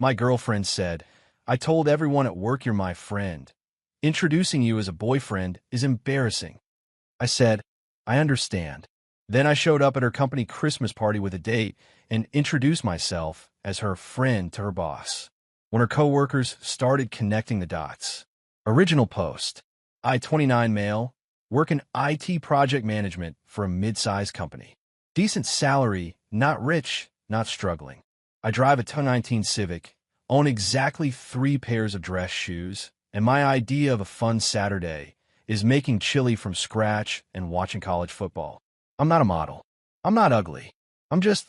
My girlfriend said, I told everyone at work you're my friend. Introducing you as a boyfriend is embarrassing. I said, I understand. Then I showed up at her company Christmas party with a date and introduced myself as her friend to her boss. When her coworkers started connecting the dots. Original post. I, 29 male, work in IT project management for a mid-sized company. Decent salary, not rich, not struggling. I drive a 2019 Civic, own exactly 3 pairs of dress shoes, and my idea of a fun Saturday is making chili from scratch and watching college football. I'm not a model. I'm not ugly. I'm just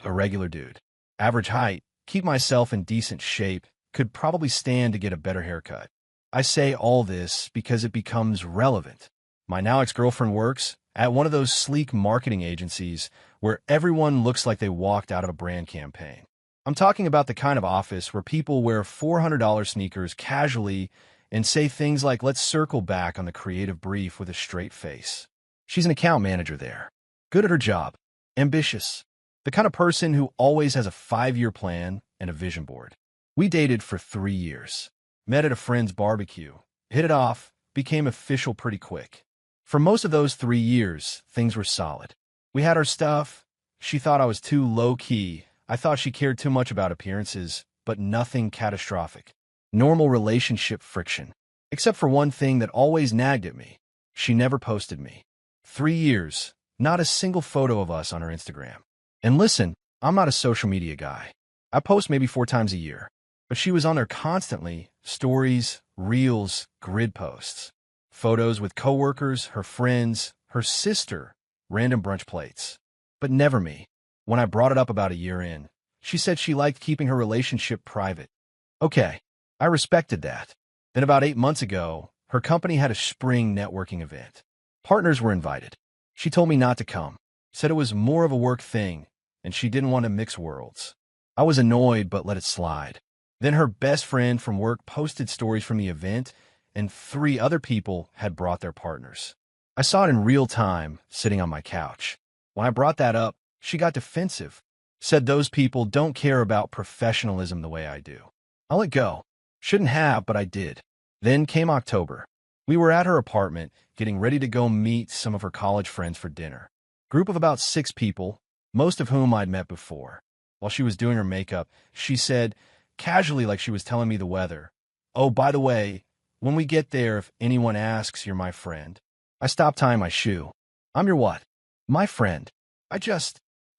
a regular dude. Average height, keep myself in decent shape, could probably stand to get a better haircut. I say all this because it becomes relevant. My now ex-girlfriend works at one of those sleek marketing agencies where everyone looks like they walked out of a brand campaign. I'm talking about the kind of office where people wear $400 sneakers casually and say things like, let's circle back on the creative brief with a straight face. She's an account manager there. Good at her job. Ambitious. The kind of person who always has a 5-year plan and a vision board. We dated for 3 years. Met at a friend's barbecue. Hit it off. Became official pretty quick. For most of those 3 years, things were solid. We had our stuff. She thought I was too low-key. I thought she cared too much about appearances, but nothing catastrophic. Normal relationship friction. Except for one thing that always nagged at me. She never posted me. 3 years, not a single photo of us on her Instagram. And listen, I'm not a social media guy. I post maybe 4 times a year. But she was on there constantly. Stories, reels, grid posts. Photos with coworkers, her friends, her sister, random brunch plates. But never me. When I brought it up about a year in, she said she liked keeping her relationship private. Okay, I respected that. Then about 8 months ago, her company had a spring networking event. Partners were invited. She told me not to come, said it was more of a work thing, and she didn't want to mix worlds. I was annoyed but let it slide. Then her best friend from work posted stories from the event, and 3 other people had brought their partners. I saw it in real time, sitting on my couch. When I brought that up, she got defensive, said those people don't care about professionalism the way I do. I let go. Shouldn't have, but I did. Then came October. We were at her apartment, getting ready to go meet some of her college friends for dinner. Group of about 6 people, most of whom I'd met before. While she was doing her makeup, she said, casually like she was telling me the weather, oh, by the way, when we get there, if anyone asks, you're my friend. I stopped tying my shoe. I'm your what? My friend.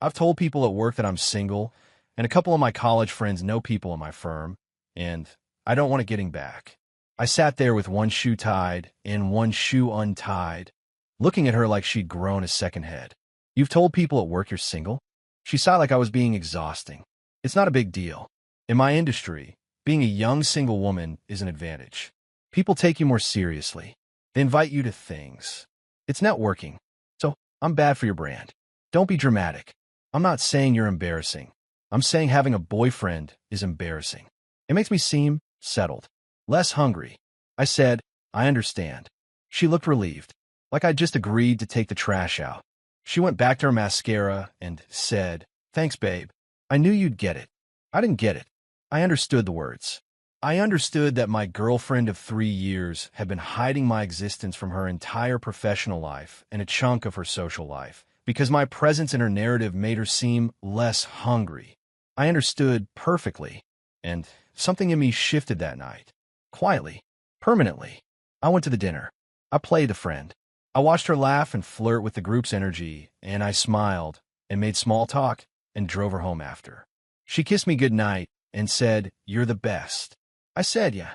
I've told people at work that I'm single, and a couple of my college friends know people in my firm, and I don't want it getting back. I sat there with one shoe tied and one shoe untied, looking at her like she'd grown a second head. You've told people at work you're single? She sighed like I was being exhausting. It's not a big deal. In my industry, being a young single woman is an advantage. People take you more seriously. They invite you to things. It's networking. So I'm bad for your brand. Don't be dramatic. I'm not saying you're embarrassing. I'm saying having a boyfriend is embarrassing. It makes me seem settled, less hungry. I said, I understand. She looked relieved, like I'd just agreed to take the trash out. She went back to her mascara and said, thanks, babe. I knew you'd get it. I didn't get it. I understood the words. I understood that my girlfriend of 3 years had been hiding my existence from her entire professional life and a chunk of her social life, because my presence in her narrative made her seem less hungry. I understood perfectly, and something in me shifted that night. Quietly, permanently. I went to the dinner. I played the friend. I watched her laugh and flirt with the group's energy, and I smiled and made small talk and drove her home after. She kissed me goodnight and said, you're the best. I said, yeah.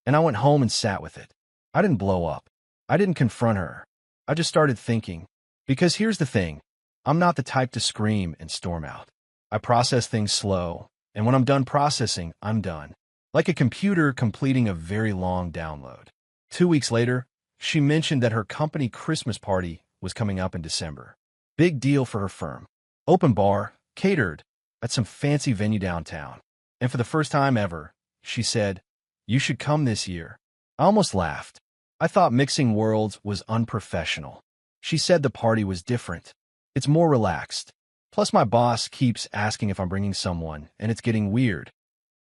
And I went home and sat with it. I didn't blow up. I didn't confront her. I just started thinking. Because here's the thing. I'm not the type to scream and storm out. I process things slow, and when I'm done processing, I'm done. Like a computer completing a very long download. 2 weeks later, she mentioned that her company Christmas party was coming up in December. Big deal for her firm. Open bar, catered, at some fancy venue downtown. And for the first time ever, she said, you should come this year. I almost laughed. I thought mixing worlds was unprofessional. She said the party was different. It's more relaxed. Plus my boss keeps asking if I'm bringing someone, and it's getting weird.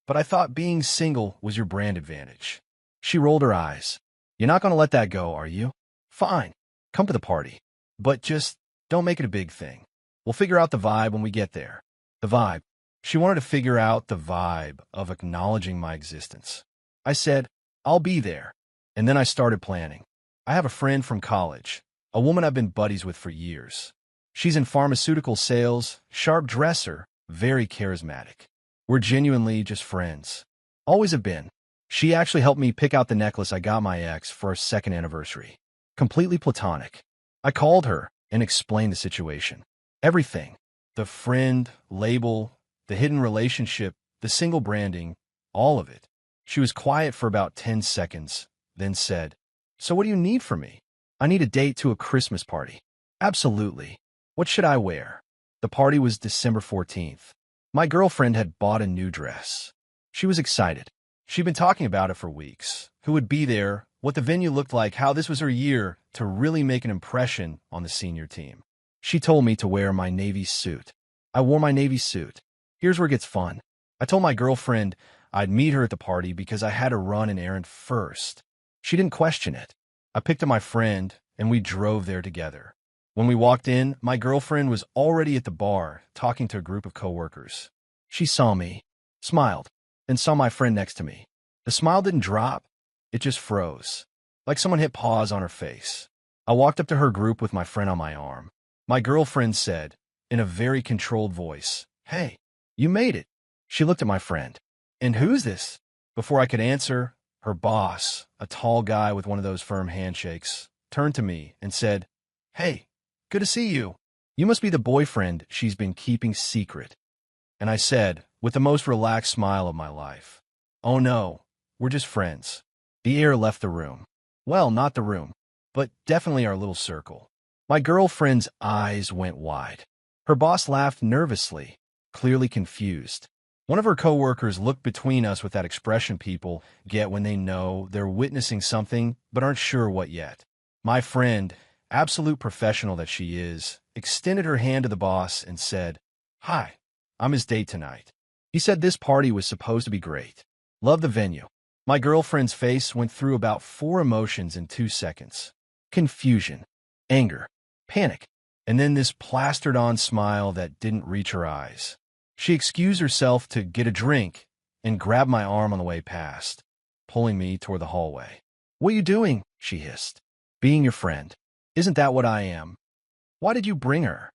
but I thought being single was your brand advantage. She rolled her eyes. You're not going to let that go, are you? Fine. Come to the party. But just don't make it a big thing. We'll figure out the vibe when we get there. The vibe. She wanted to figure out the vibe of acknowledging my existence. I said, I'll be there. And then I started planning. I have a friend from college, a woman I've been buddies with for years. She's in pharmaceutical sales, sharp dresser, very charismatic. We're genuinely just friends. Always have been. She actually helped me pick out the necklace I got my ex for our second anniversary. Completely platonic. I called her and explained the situation. Everything. The friend, label, the hidden relationship, the single branding, all of it. She was quiet for about 10 seconds, then said, So what do you need from me? I need a date to a Christmas party. Absolutely. What should I wear? The party was December 14th. My girlfriend had bought a new dress. She was excited. She'd been talking about it for weeks. Who would be there, what the venue looked like, how this was her year to really make an impression on the senior team. She told me to wear my navy suit. I wore my navy suit. Here's where it gets fun. I told my girlfriend I'd meet her at the party because I had to run an errand first. She didn't question it. I picked up my friend, and we drove there together. When we walked in, my girlfriend was already at the bar talking to a group of coworkers. She saw me, smiled, and saw my friend next to me. The smile didn't drop. It just froze, like someone hit pause on her face. I walked up to her group with my friend on my arm. My girlfriend said, in a very controlled voice, Hey, you made it. She looked at my friend. And who's this? Before I could answer, her boss, a tall guy with one of those firm handshakes, turned to me and said, Hey, good to see you. You must be the boyfriend she's been keeping secret. And I said, with the most relaxed smile of my life, Oh no, we're just friends. The air left the room. Well, not the room, but definitely our little circle. My girlfriend's eyes went wide. Her boss laughed nervously, clearly confused. One of her coworkers looked between us with that expression people get when they know they're witnessing something but aren't sure what yet. My friend, absolute professional that she is, extended her hand to the boss and said, Hi, I'm his date tonight. He said this party was supposed to be great. Love the venue. My girlfriend's face went through about 4 emotions in 2 seconds. Confusion, anger, panic, and then this plastered-on smile that didn't reach her eyes. She excused herself to get a drink and grabbed my arm on the way past, pulling me toward the hallway. What are you doing? She hissed. Being your friend. Isn't that what I am? Why did you bring her?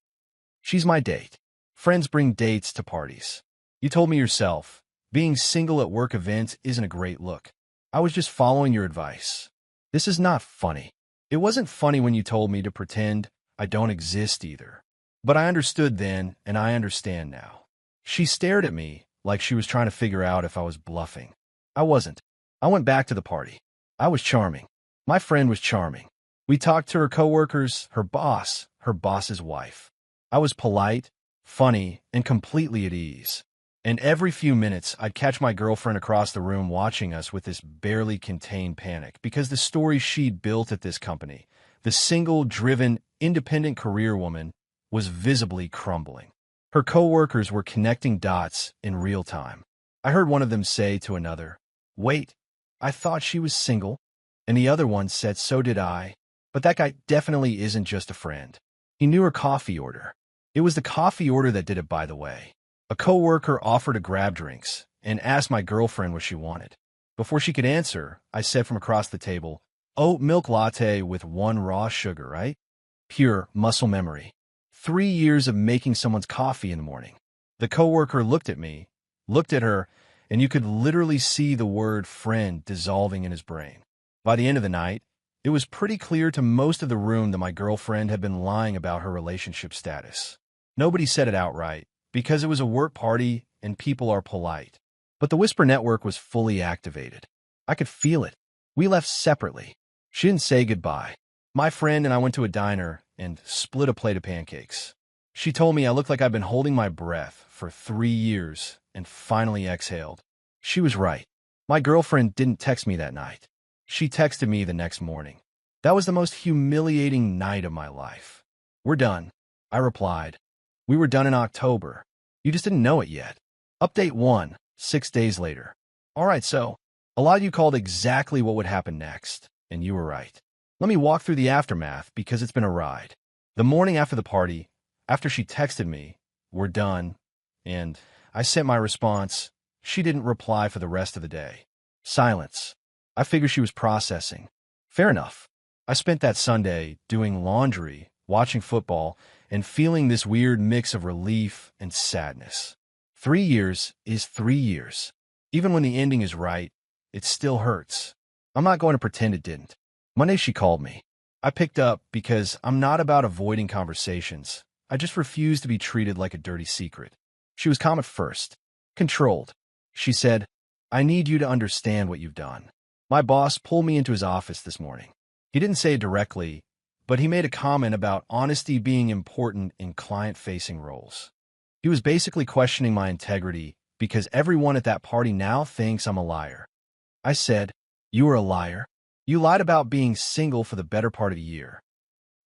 She's my date. Friends bring dates to parties. You told me yourself, being single at work events isn't a great look. I was just following your advice. This is not funny. It wasn't funny when you told me to pretend I don't exist either. But I understood then, and I understand now. She stared at me like she was trying to figure out if I was bluffing. I wasn't. I went back to the party. I was charming. My friend was charming. We talked to her coworkers, her boss's wife. I was polite, funny, and completely at ease. And every few minutes, I'd catch my girlfriend across the room watching us with this barely contained panic because the story she'd built at this company, the single-driven, independent career woman, was visibly crumbling. Her coworkers were connecting dots in real time. I heard one of them say to another, Wait, I thought she was single. And the other one said, So did I. But that guy definitely isn't just a friend. He knew her coffee order. It was the coffee order that did it, by the way. A coworker offered to grab drinks and asked my girlfriend what she wanted. Before she could answer, I said from across the table, Oat milk latte with 1 raw sugar, right? Pure muscle memory. 3 years of making someone's coffee in the morning. The coworker looked at me, looked at her, and you could literally see the word friend dissolving in his brain. By the end of the night, it was pretty clear to most of the room that my girlfriend had been lying about her relationship status. Nobody said it outright, because it was a work party and people are polite. But the whisper network was fully activated. I could feel it. We left separately. She didn't say goodbye. My friend and I went to a diner and split a plate of pancakes. She told me I looked like I'd been holding my breath for 3 years and finally exhaled. She was right. My girlfriend didn't text me that night. She texted me the next morning. That was the most humiliating night of my life. We're done, I replied. We were done in October. You just didn't know it yet. Update 1. 6 days later. All right, so a lot of you called exactly what would happen next, and you were right. Let me walk through the aftermath because it's been a ride. The morning after the party, after she texted me, "We're done," and I sent my response, she didn't reply for the rest of the day. Silence. I figured she was processing. Fair enough. I spent that Sunday doing laundry, watching football, and feeling this weird mix of relief and sadness. 3 years is 3 years. Even when the ending is right, it still hurts. I'm not going to pretend it didn't. Monday she called me. I picked up because I'm not about avoiding conversations. I just refuse to be treated like a dirty secret. She was calm at first. Controlled. She said, "I need you to understand what you've done." My boss pulled me into his office this morning. He didn't say it directly, but he made a comment about honesty being important in client-facing roles. He was basically questioning my integrity because everyone at that party now thinks I'm a liar. I said, "You were a liar. You lied about being single for the better part of a year.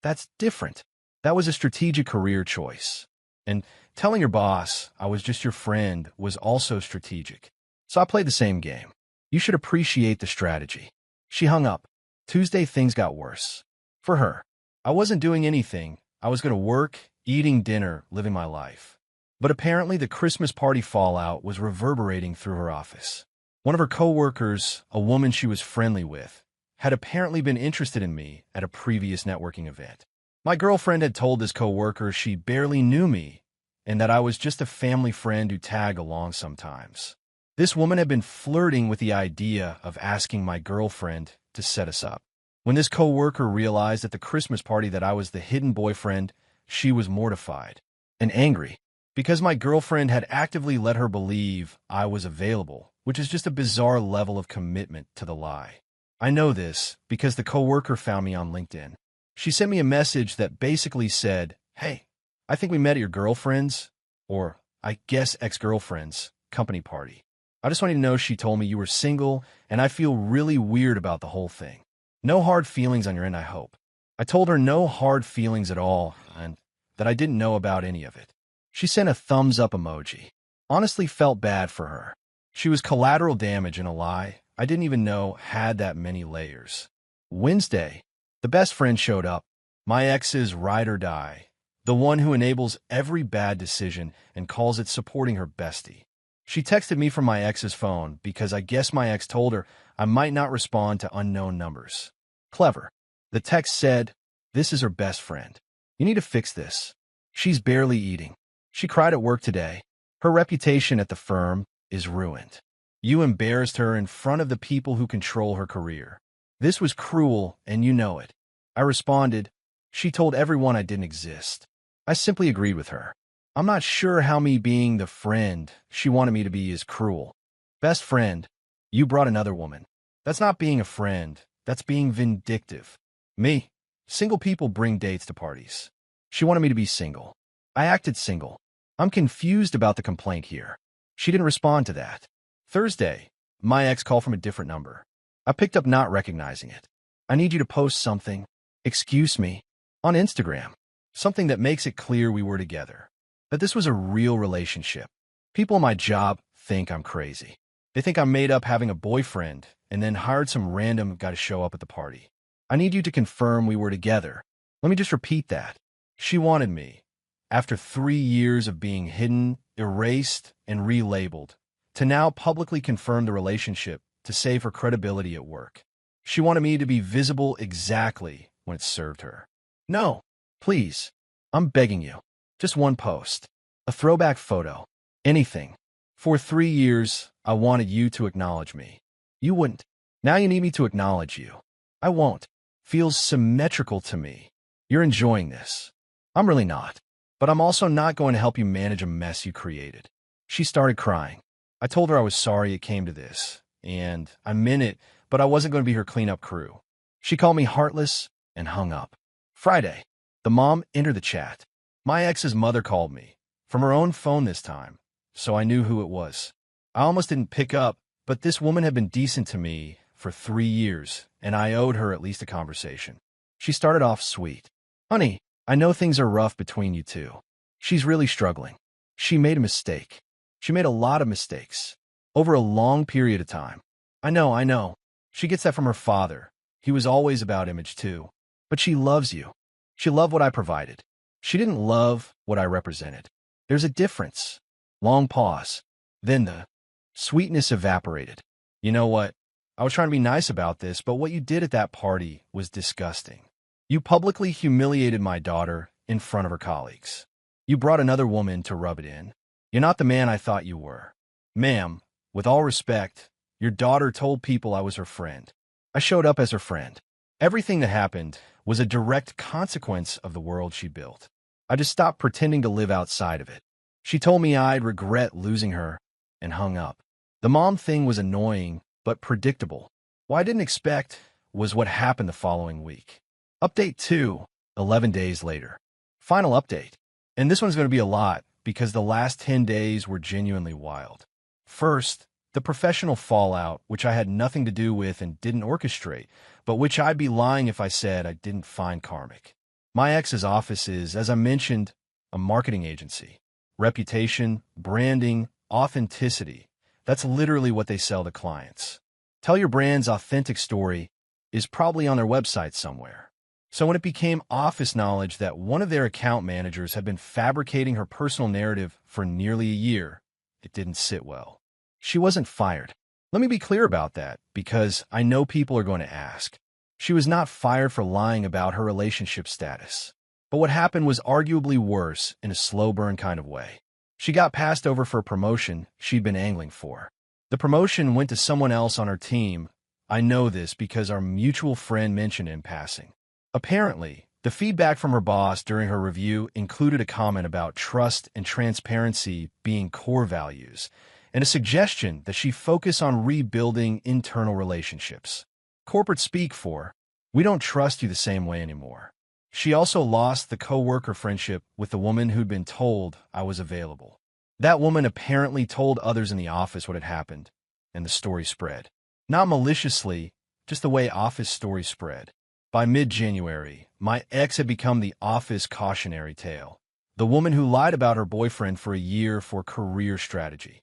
That's different. That was a strategic career choice. And telling your boss I was just your friend was also strategic. So I played the same game. You should appreciate the strategy." She hung up. Tuesday, things got worse. For her. I wasn't doing anything. I was going to work, eating dinner, living my life. But apparently the Christmas party fallout was reverberating through her office. One of her coworkers, a woman she was friendly with, had apparently been interested in me at a previous networking event. My girlfriend had told this coworker she barely knew me and that I was just a family friend who tagged along sometimes. This woman had been flirting with the idea of asking my girlfriend to set us up. When this coworker realized at the Christmas party that I was the hidden boyfriend, she was mortified and angry because my girlfriend had actively let her believe I was available, which is just a bizarre level of commitment to the lie. I know this because the coworker found me on LinkedIn. She sent me a message that basically said, "Hey, I think we met at your girlfriend's, or I guess ex-girlfriend's, company party. I just want you to know she told me you were single, and I feel really weird about the whole thing. No hard feelings on your end, I hope." I told her no hard feelings at all, and that I didn't know about any of it. She sent a thumbs up emoji. Honestly felt bad for her. She was collateral damage in a lie I didn't even know had that many layers. Wednesday, the best friend showed up. My ex's ride or die. The one who enables every bad decision and calls it supporting her bestie. She texted me from my ex's phone because I guess my ex told her I might not respond to unknown numbers. Clever. The text said, "This is her best friend. You need to fix this. She's barely eating. She cried at work today. Her reputation at the firm is ruined. You embarrassed her in front of the people who control her career. This was cruel, and you know it." I responded, "She told everyone I didn't exist." I simply agreed with her. I'm not sure how me being the friend she wanted me to be is cruel. Best friend, you brought another woman. That's not being a friend. That's being vindictive. Me, single people bring dates to parties. She wanted me to be single. I acted single. I'm confused about the complaint here. She didn't respond to that. Thursday, my ex called from a different number. I picked up not recognizing it. "I need you to post something, excuse me, on Instagram. Something that makes it clear we were together. That this was a real relationship. People in my job think I'm crazy. They think I made up having a boyfriend and then hired some random guy to show up at the party. I need you to confirm we were together." Let me just repeat that. She wanted me, after 3 years of being hidden, erased, and relabeled, to now publicly confirm the relationship to save her credibility at work. She wanted me to be visible exactly when it served her. No, please, I'm begging you. Just one post. A throwback photo. Anything. For 3 years, I wanted you to acknowledge me. You wouldn't. Now you need me to acknowledge you. I won't. Feels symmetrical to me. You're enjoying this. I'm really not. But I'm also not going to help you manage a mess you created. She started crying. I told her I was sorry it came to this, and I meant it, but I wasn't going to be her cleanup crew. She called me heartless and hung up. Friday, the mom entered the chat. My ex's mother called me, from her own phone this time, so I knew who it was. I almost didn't pick up, but this woman had been decent to me for 3 years, and I owed her at least a conversation. She started off sweet. "Honey, I know things are rough between you two. She's really struggling. She made a mistake. She made a lot of mistakes. over a long period of time. I know. She gets that from her father. He was always about image too. But she loves you. She loved what I provided. She didn't love what I represented. There's a difference. Long pause. Then the sweetness evaporated. You know what? I was trying to be nice about this, but what you did at that party was disgusting. You publicly humiliated my daughter in front of her colleagues. You brought another woman to rub it in. You're not the man I thought you were. Ma'am, with all respect, your daughter told people I was her friend. I showed up as her friend. Everything that happened was a direct consequence of the world she built. I just stopped pretending to live outside of it. She told me I'd regret losing her and hung up. The mom thing was annoying, but predictable. What I didn't expect was what happened the following week. Update 2, 11 days later. Final update. And this one's going to be a lot because the last 10 days were genuinely wild. First, the professional fallout, which I had nothing to do with and didn't orchestrate, but which I'd be lying if I said I didn't find karmic. My ex's office is, as I mentioned, a marketing agency. Reputation, branding, authenticity. That's literally what they sell to clients. Tell your brand's authentic story is probably on their website somewhere. So when it became office knowledge that one of their account managers had been fabricating her personal narrative for nearly a year, it didn't sit well. She wasn't fired. Let me be clear about that, because I know people are going to ask. She was not fired for lying about her relationship status. But what happened was arguably worse in a slow burn kind of way. She got passed over for a promotion she'd been angling for. The promotion went to someone else on her team. I know this because our mutual friend mentioned it in passing. Apparently, the feedback from her boss during her review included a comment about trust and transparency being core values, and a suggestion that she focus on rebuilding internal relationships. Corporate speak for, we don't trust you the same way anymore. She also lost the coworker friendship with the woman who'd been told I was available. That woman apparently told others in the office what had happened, and the story spread. Not maliciously, just the way office stories spread. By mid-January, my ex had become the office cautionary tale. The woman who lied about her boyfriend for a year for career strategy.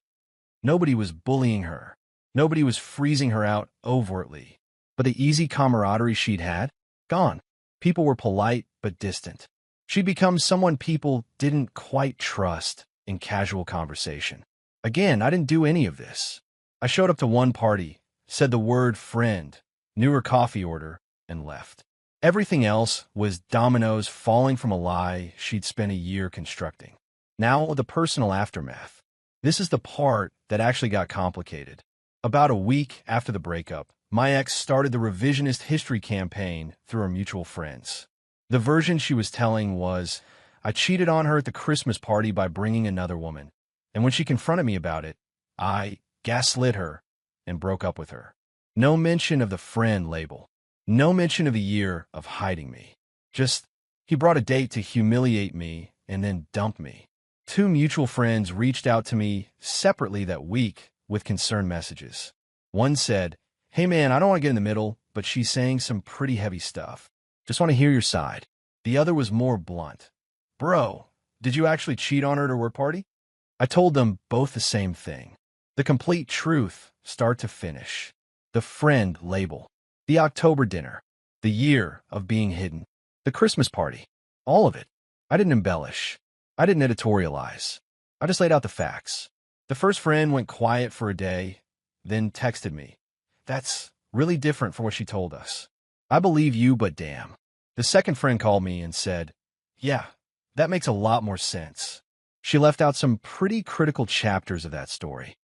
Nobody was bullying her. Nobody was freezing her out overtly. But the easy camaraderie she'd had? Gone. People were polite but distant. She'd become someone people didn't quite trust in casual conversation. Again, I didn't do any of this. I showed up to one party, said the word friend, knew her coffee order, and left. Everything else was dominoes falling from a lie she'd spent a year constructing. Now, the personal aftermath. This is the part that actually got complicated. About a week after the breakup, my ex started the revisionist history campaign through her mutual friends. The version she was telling was, I cheated on her at the Christmas party by bringing another woman, and when she confronted me about it, I gaslit her and broke up with her. No mention of the friend label. No mention of a year of hiding me. Just, he brought a date to humiliate me and then dump me. 2 mutual friends reached out to me separately that week with concerned messages. One said, hey man, I don't want to get in the middle, but she's saying some pretty heavy stuff. Just want to hear your side. The other was more blunt. Bro, did you actually cheat on her at her work party? I told them both the same thing. The complete truth, start to finish. The friend label. The October dinner. The year of being hidden. The Christmas party. All of it. I didn't embellish. I didn't editorialize. I just laid out the facts. The first friend went quiet for a day, then texted me. That's really different from what she told us. I believe you, but damn. The second friend called me and said, yeah, that makes a lot more sense. She left out some pretty critical chapters of that story.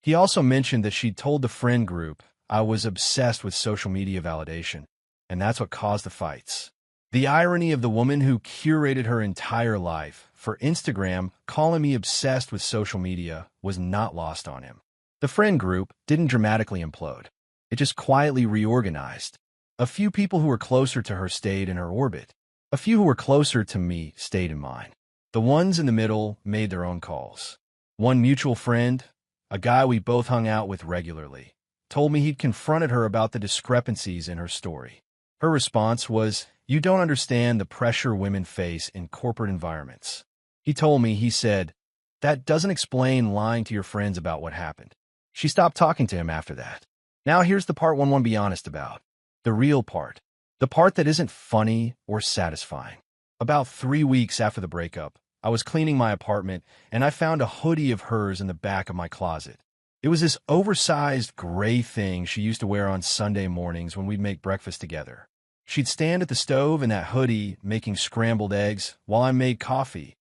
He also mentioned that she'd told the friend group I was obsessed with social media validation, and that's what caused the fights. The irony of the woman who curated her entire life for Instagram calling me obsessed with social media was not lost on him. The friend group didn't dramatically implode. It just quietly reorganized. A few people who were closer to her stayed in her orbit. A few who were closer to me stayed in mine. The ones in the middle made their own calls. One mutual friend, a guy we both hung out with regularly, told me he'd confronted her about the discrepancies in her story. Her response was, you don't understand the pressure women face in corporate environments. He told me, he said, that doesn't explain lying to your friends about what happened. She stopped talking to him after that. Now here's the part one be honest about. The real part. The part that isn't funny or satisfying. About 3 weeks after the breakup, I was cleaning my apartment and I found a hoodie of hers in the back of my closet. It was this oversized gray thing she used to wear on Sunday mornings when we'd make breakfast together. She'd stand at the stove in that hoodie making scrambled eggs while I made coffee.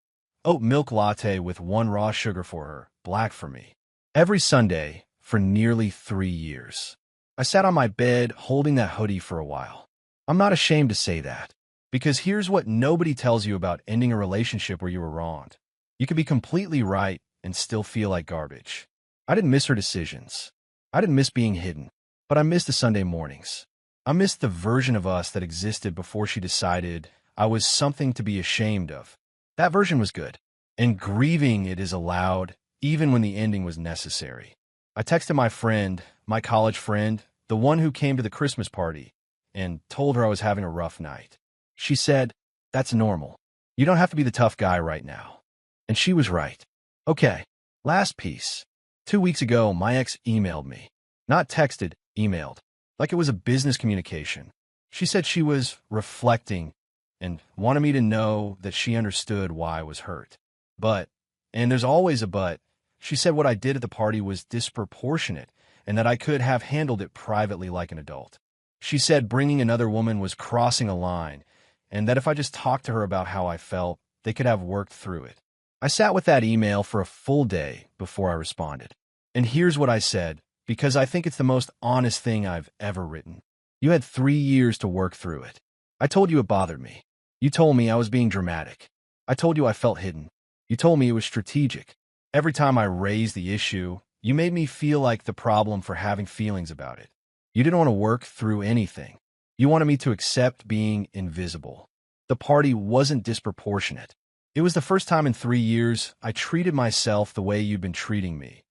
Oat milk latte with 1 raw sugar for her, black for me. Every Sunday for nearly 3 years. I sat on my bed holding that hoodie for a while. I'm not ashamed to say that, because here's what nobody tells you about ending a relationship where you were wronged. You can be completely right and still feel like garbage. I didn't miss her decisions. I didn't miss being hidden, but I missed the Sunday mornings. I missed the version of us that existed before she decided I was something to be ashamed of. That version was good, and grieving it is allowed, even when the ending was necessary. I texted my friend, my college friend, the one who came to the Christmas party, and told her I was having a rough night. She said, "That's normal. You don't have to be the tough guy right now." And she was right. Okay, last piece. 2 weeks ago, my ex emailed me. Not texted, emailed. Like it was a business communication. She said she was reflecting and wanted me to know that she understood why I was hurt. But, and there's always a but, she said what I did at the party was disproportionate and that I could have handled it privately like an adult. She said bringing another woman was crossing a line and that if I just talked to her about how I felt, they could have worked through it. I sat with that email for a full day before I responded. And here's what I said, because I think it's the most honest thing I've ever written. You had 3 years to work through it. I told you it bothered me. You told me I was being dramatic. I told you I felt hidden. You told me it was strategic. Every time I raised the issue, you made me feel like the problem for having feelings about it. You didn't want to work through anything. You wanted me to accept being invisible. The party wasn't disproportionate. It was the first time in 3 years I treated myself the way you've been treating me.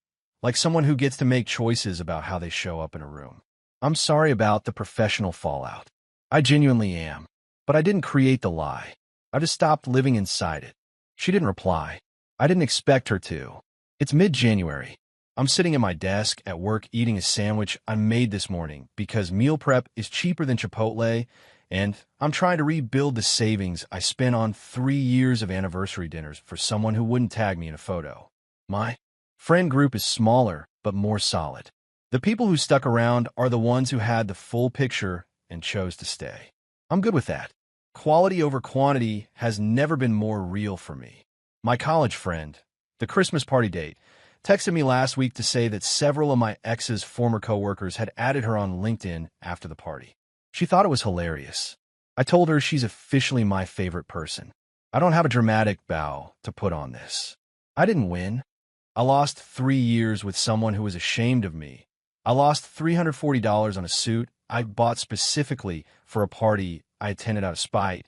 Like someone who gets to make choices about how they show up in a room. I'm sorry about the professional fallout. I genuinely am. But I didn't create the lie. I just stopped living inside it. She didn't reply. I didn't expect her to. It's mid-January. I'm sitting at my desk at work eating a sandwich I made this morning because meal prep is cheaper than Chipotle, and I'm trying to rebuild the savings I spent on 3 years of anniversary dinners for someone who wouldn't tag me in a photo. My friend group is smaller, but more solid. The people who stuck around are the ones who had the full picture and chose to stay. I'm good with that. Quality over quantity has never been more real for me. My college friend, the Christmas party date, texted me last week to say that several of my ex's former coworkers had added her on LinkedIn after the party. She thought it was hilarious. I told her she's officially my favorite person. I don't have a dramatic bow to put on this. I didn't win. I lost 3 years with someone who was ashamed of me. I lost $340 on a suit I bought specifically for a party I attended out of spite,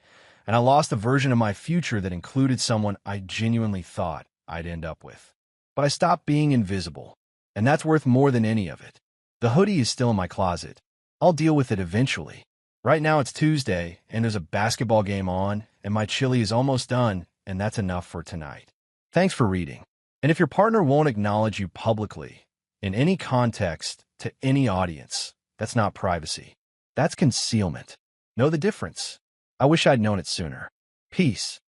and I lost a version of my future that included someone I genuinely thought I'd end up with. But I stopped being invisible, and that's worth more than any of it. The hoodie is still in my closet. I'll deal with it eventually. Right now it's Tuesday, and there's a basketball game on, and my chili is almost done, and that's enough for tonight. Thanks for reading. And if your partner won't acknowledge you publicly, in any context, to any audience, that's not privacy. That's concealment. Know the difference. I wish I'd known it sooner. Peace.